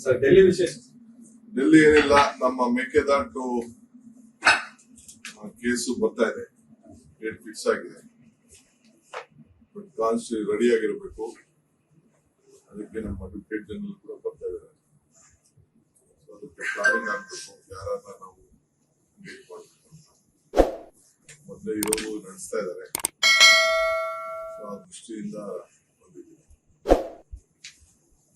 Sir Delhi ವಿಶೇಷ. ಡೆಲ್ಲಿ ಏನಿಲ್ಲ, ನಮ್ಮ ಮೇಕೆದಾಟು ಕೇಸು ಬರ್ತಾ ಇದೆ, ಡೇಟ್ ಫಿಕ್ಸ್ ಆಗಿದೆ. ಬಟ್ ಕಾನ್ಸ್ಟಿ ರೆಡಿ ಆಗಿರಬೇಕು. ಅದಕ್ಕೆ ನಮ್ಮ ಅಡ್ವೊಕೇಟ್ ಜನರಲ್ ಕೂಡ ಬರ್ತಾ ಇದ್ದಾರೆ. ಅದಕ್ಕೆ ಪ್ಲಾನಿಂಗ್ ಆಗ್ಬೇಕು, ಯಾರನ್ನ ನಾವು ಮೀಟ್ ಮಾಡಬೇಕು ಅಂತ ಮೊದಲೇ ಇರೋರು ನಡೆಸ್ತಾ ಇದ್ದಾರೆ. ಆ ದೃಷ್ಟಿಯಿಂದ ಬಂದಿದ್ದೀವಿ.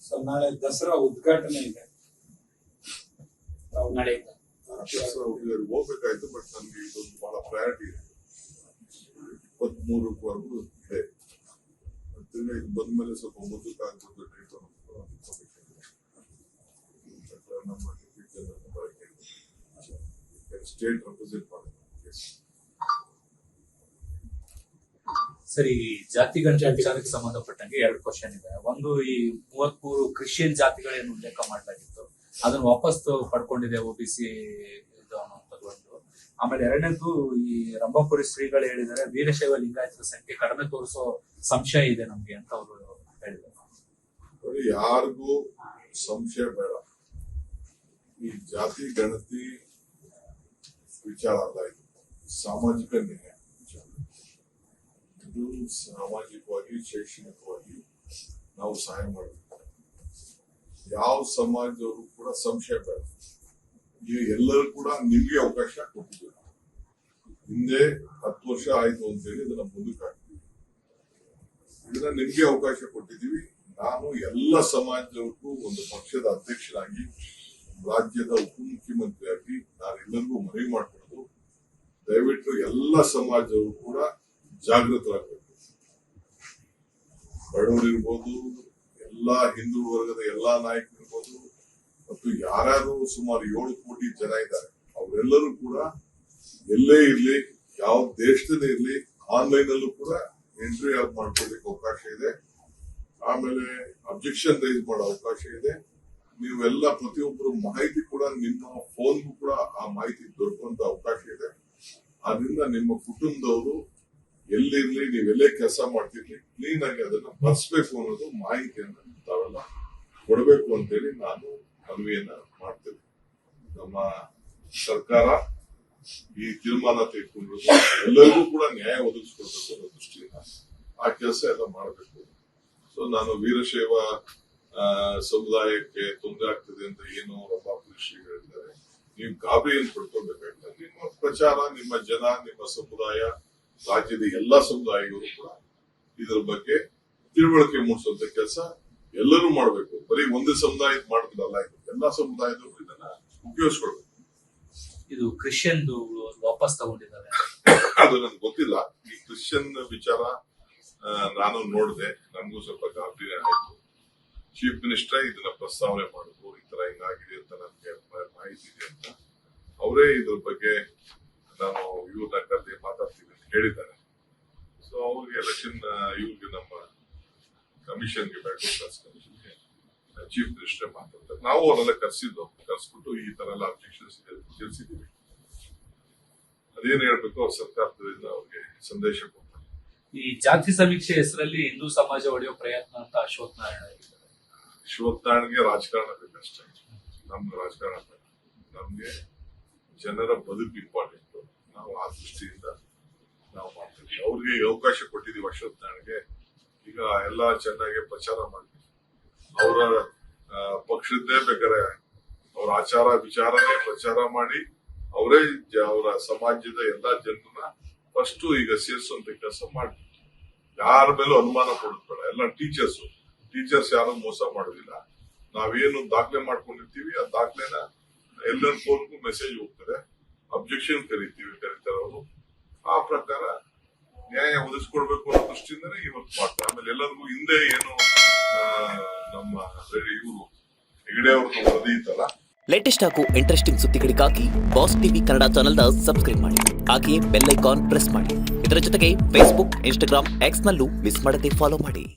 ಸರ್ ನಾಳೆ ದಸರಾ ಉದ್ಘಾಟನೆ ಇದೆ, ನಡೆಯುತ್ತೆ. ಹೋಗ್ಬೇಕಾಯ್ತು, ಬಟ್ ನನ್ಗೆ ಇದೊಂದು ಬಹಳ ಪ್ರಯಾರಿಟಿ ಇದೆ. 23ವರೆಗೂ ಇದೆ. ಇದು ಬಂದ್ಮೇಲೆ ಸ್ವಲ್ಪ ಮುಂದಕ್ಕೆ ಆಗ್ಬೋದು ಡೇಟ್ ನಮ್ಮ ಸ್ಟೇಟ್ ರೆಪ್ರೆಸೆಂಟ್ ಮಾಡಬೇಕು. ಸರಿ, ಜಾತಿ ಗಣತಿ ಸಂಬಂಧಪಟ್ಟಂಗೆ 2 ಕ್ವಶನ್ ಇದೆ. ಒಂದು, ಈ 33 ಕ್ರಿಶ್ಚಿಯನ್ ಜಾತಿಗಳೇನು ಉಲ್ಲೇಖ ಮಾಡಲಾಗಿತ್ತು ಅದನ್ನು ವಾಪಸ್ ಪಡ್ಕೊಂಡಿದೆ OBC ಇದು ಅನ್ನುವಂಥದ್ದು ಒಂದು. ಆಮೇಲೆ 2ನೇದು, ಈ ರಂಭಾಪುರಿ ಶ್ರೀಗಳು ಹೇಳಿದ್ದಾರೆ ವೀರಶೈವ ಲಿಂಗಾಯತರ ಸಂಖ್ಯೆ ಕಡಿಮೆ ತೋರಿಸೋ ಸಂಶಯ ಇದೆ ನಮ್ಗೆ ಅಂತ ಅವರು ಹೇಳಿದ್ದಾರೆ. ಯಾರಿಗೂ ಸಂಶಯ ಬೇಡ. ಈ ಜಾತಿ ಗಣತಿ ವಿಚಾರ ಅಲ್ಲ, ಇದು ಸಾಮಾಜಿಕ ನ್ಯಾಯ ವಿಚಾರ. ಇದು ಸಾಮಾಜಿಕವಾಗಿ, ಶೈಕ್ಷಣಿಕವಾಗಿ ನಾವು ಸಹಾಯ ಮಾಡಬೇಕು. ಯಾವ ಸಮಾಜದವರು ಕೂಡ ಸಂಶಯ ಬೇಡ. ಈಗ ಎಲ್ಲರೂ ಕೂಡ ನಿಮ್ಗೆ ಅವಕಾಶ ಕೊಟ್ಟಿದ್ದೀವಿ. ಹಿಂದೆ 10 ವರ್ಷ ಆಯ್ತು ಅಂತೇಳಿ ಇದನ್ನ ಮುಂದಕ್ಕೆ ಹಾಕ್ತೀವಿ. ಇದನ್ನ ನಿಮ್ಗೆ ಅವಕಾಶ ಕೊಟ್ಟಿದ್ದೀವಿ. ನಾನು ಎಲ್ಲ ಸಮಾಜದವ್ರಿಗೂ ಒಂದು ಪಕ್ಷದ ಅಧ್ಯಕ್ಷನಾಗಿ, ರಾಜ್ಯದ ಉಪಮುಖ್ಯಮಂತ್ರಿಯಾಗಿ ನಾನು ಎಲ್ಲರಿಗೂ ಮನವಿ ಮಾಡ್ಕೊಳ್ಳೋದು, ದಯವಿಟ್ಟು ಎಲ್ಲ ಸಮಾಜದವರು ಕೂಡ ಜಾಗೃತರಾಗಬೇಕು. ಬಡವರು ಇರ್ಬೋದು, ಎಲ್ಲಾ ಹಿಂದೂ ವರ್ಗದ ಎಲ್ಲಾ ನಾಯಕರು ಇರ್ಬೋದು, ಮತ್ತು ಯಾರ್ಯಾರು ಸುಮಾರು 7 ಕೋಟಿ ಜನ ಇದ್ದಾರೆ, ಅವರೆಲ್ಲರೂ ಕೂಡ ಎಲ್ಲೇ ಇರ್ಲಿ, ಯಾವ ದೇಶದಲ್ಲೇ ಇರ್ಲಿ, ಆನ್ಲೈನ್ ಅಲ್ಲೂ ಕೂಡ ಎಂಟ್ರಿ ಮಾಡ್ಕೊಳ್ಳಿಕ್ಕೆ ಅವಕಾಶ ಇದೆ. ಆಮೇಲೆ ಅಬ್ಜೆಕ್ಷನ್ ರೈಸ್ ಮಾಡೋ ಅವಕಾಶ ಇದೆ. ನೀವೆಲ್ಲ ಪ್ರತಿಯೊಬ್ಬರು ಮಾಹಿತಿ ಕೂಡ ನಿಮ್ಮ ಫೋನ್ಗೂ ಕೂಡ ಆ ಮಾಹಿತಿ ದೊರಕುವಂತ ಅವಕಾಶ ಇದೆ. ಆದ್ರಿಂದ ನಿಮ್ಮ ಕುಟುಂಬದವರು ಎಲ್ಲಿರ್ಲಿ, ನೀವೆಲ್ಲೇ ಕೆಲಸ ಮಾಡ್ತಿರ್ಲಿ, ಕ್ಲೀನ್ ಆಗಿ ಅದನ್ನ ಬರ್ಸ್ಬೇಕು ಅನ್ನೋದು ಮಾಹಿತಿಯನ್ನ ತಾವೆಲ್ಲ ಕೊಡಬೇಕು ಅಂತೇಳಿ ನಾನು ಮನವಿಯನ್ನ ಮಾಡ್ತೇನೆ. ನಮ್ಮ ಸರ್ಕಾರ ಈ ತೀರ್ಮಾನ ತೆಗೆದುಕೊಂಡಿರೋದು ಎಲ್ಲರಿಗೂ ಕೂಡ ನ್ಯಾಯ ಒದಗಿಸ್ಕೊಡ್ಬೇಕು ಅನ್ನೋ ದೃಷ್ಟಿಯಿಂದ ಆ ಕೆಲಸ ಎಲ್ಲ ಮಾಡಬೇಕು. ಸೊ ನಾನು ವೀರಶೈವ ಸಮುದಾಯಕ್ಕೆ ತೊಂದರೆ ಆಗ್ತದೆ ಅಂತ ಏನು ರಂಭಾಪುರಿ ಶ್ರೀಗಳು ಹೇಳಿದ್ದಾರೆ, ನೀವು ಗಾಬರಿಯನ್ನು ಪಡ್ಕೊಳ್ಬೇಕಾಗಿಲ್ಲ. ನಿಮ್ಮ ಪ್ರಚಾರ, ನಿಮ್ಮ ಜನ, ನಿಮ್ಮ ಸಮುದಾಯ, ರಾಜ್ಯದ ಎಲ್ಲಾ ಸಮುದಾಯಗಳು ಕೂಡ ಇದರ ಬಗ್ಗೆ ತಿಳುವಳಿಕೆ ಮೂಡಿಸುವಂತ ಕೆಲಸ ಎಲ್ಲರೂ ಮಾಡಬೇಕು. ಬರೀ ಒಂದು ಸಮುದಾಯದ ಮಾಡೋದಲ್ಲ, ಇದು ಎಲ್ಲಾ ಸಮುದಾಯದವರು ಇದನ್ನ ಉಪಯೋಗಿಸ್ಕೊಳ್ಬೇಕು. ಇದು ಕ್ರಿಶ್ಚಿಯನ್ ವಾಪಸ್ ತಗೊಂಡಿದ್ದಾರೆ, ಅದು ನನ್ಗೆ ಗೊತ್ತಿಲ್ಲ. ಈ ಕ್ರಿಶ್ಚಿಯನ್ ವಿಚಾರ ನಾನು ನೋಡಿದೆ, ನನಗೂ ಸ್ವಲ್ಪ ಗಾಬರಿ ಆಯ್ತು. ಚೀಫ್ ಮಿನಿಸ್ಟರ್ ಇದನ್ನ ಪ್ರಸ್ತಾವನೆ ಮಾಡಿದ್ರು, ಈ ತರ ಹಿಂಗಾಗಿದೆ ಅಂತ ನನಗೆ ಮಾಹಿತಿ ಇದೆ ಅಂತ. ಅವರೇ ಇದ್ರ ಬಗ್ಗೆ ನಾನು ಇವ್ರನ್ನ ಕರೆದಿ ಮಾತಾಡ್ತೀವಿ ಅಂತ ಹೇಳಿದ್ದಾರೆ. ಸೊ ಅವ್ರಿಗೆ ಎಲೆಕ್ಷನ್ ಇವ್ರಿಗೆ ನಮ್ಮ ಕಮಿಷನ್ಗೆ, ಬ್ಯಾಕ್ವರ್ಡ್ ಕ್ಲಾಸ್ ಕಮಿಷನ್ಗೆ ಚೀಫ್ ಮಿನಿಸ್ಟರ್ ಮಾತಾಡ್ತಾರೆ. ನಾವು ಅವರೆಲ್ಲ ಕರ್ಸ್ಬಿಟ್ಟು ಈ ತರ ಎಲ್ಲ ಅಬ್ಜೆಕ್ಷನ್ಸ್ ತಿಳಿಸಿದ್ದೀವಿ. ಅದೇನ್ ಹೇಳ್ಬೇಕು ಅವ್ರ ಸರ್ಕಾರದಿಂದ ಅವ್ರಿಗೆ ಸಂದೇಶ ಕೊಡ್ತಾರೆ. ಈ ಜಾತಿ ಸಮೀಕ್ಷೆ ಹೆಸರಲ್ಲಿ ಹಿಂದೂ ಸಮಾಜ ಒಡೆಯೋ ಪ್ರಯತ್ನ ಅಂತ ಅಶ್ವಥ್ ನಾರಾಯಣ ಹೇಳಿದ್ದಾರೆ. ಅಶ್ವಥ್ ನಾರಾಯಣ್ಗೆ ರಾಜಕಾರಣ ಬೇಕಷ್ಟೇ, ನಮ್ಗೆ ರಾಜಕಾರಣ ಬೇಡ. ನಮ್ಗೆ ಜನರ ಬದುಕು ಇಂಪಾರ್ಟೆಂಟ್. ನಾವು ಆ ದೃಷ್ಟಿಯಿಂದ ನಾವು ಮಾಡ್ತೀವಿ. ಅವ್ರಿಗೆ ಅವಕಾಶ ಕೊಟ್ಟಿದೀವಿ ಅಶ್ವಥ್ ನಾರಾಯಣ್ಗೆ. ಈಗ ಎಲ್ಲಾ ಚೆನ್ನಾಗಿ ಪ್ರಚಾರ ಮಾಡ್ತೀವಿ. ಅವರ ಪಕ್ಷದ್ದೇ ಬೇಕಾರೆ ಅವ್ರ ಆಚಾರ ವಿಚಾರನೇ ಪ್ರಚಾರ ಮಾಡಿ ಅವರೇ ಅವರ ಸಮಾಜದ ಎಲ್ಲಾ ಜನರನ್ನ ಫಸ್ಟ್ ಈಗ ಸೇರಿಸುವಂತ ಕೆಲಸ ಮಾಡಿ. ಯಾರ ಮೇಲೂ ಅನುಮಾನ ಪಡೋದ್ಬೇಡ. ಎಲ್ಲ ಟೀಚರ್ಸ್ ಯಾರು ಮೋಸ ಮಾಡೋದಿಲ್ಲ. ನಾವೇನು ದಾಖಲೆ ಮಾಡ್ಕೊಂಡಿರ್ತೀವಿ ಆ ದಾಖಲೆನ ಎಲ್ಲರ ಫೋನ್ಗೂ ಮೆಸೇಜ್ ಹೋಗ್ತದೆ. ಅಬ್ಜೆಕ್ಷನ್ ಕರೀತಾರೆ ಅವರು. ಆ ಪ್ರಕಾರ ನ್ಯಾಯ ಒದಗಿಸ್ಕೊಡ್ಬೇಕು ಅನ್ನೋ ದೃಷ್ಟಿಯಿಂದನೇ ಇವತ್ತು ಮಾಡ್ತಾರೆ. ಆಮೇಲೆ ಎಲ್ಲರಿಗೂ ಹಿಂದೆ ಏನು ನಮ್ಮ ಇವರು ಹೆಗಡೆ ಅವ್ರನ್ನ ವರದಿ ಇತ್ತಲ್ಲ, ಲೇಟೆಸ್ಟ್ ಹಾಗೂ ಇಂಟ್ರೆಸ್ಟಿಂಗ್ ಸುದ್ದಿಗಳಿಗಾಗಿ ಬಾಸ್ ಟಿವಿ ಕನ್ನಡ ಚಾನೆಲ್ನ ಸಬ್ಸ್ಕ್ರೈಬ್ ಮಾಡಿ. ಹಾಗೆಯೇ ಬೆಲ್ ಐಕಾನ್ ಪ್ರೆಸ್ ಮಾಡಿ. ಇದರ ಜೊತೆಗೆ ಫೇಸ್ಬುಕ್, ಇನ್ಸ್ಟಾಗ್ರಾಮ್, ಎಕ್ಸ್ ನಲ್ಲೂ ಮಿಸ್ ಮಾಡದೆ ಫಾಲೋ ಮಾಡಿ.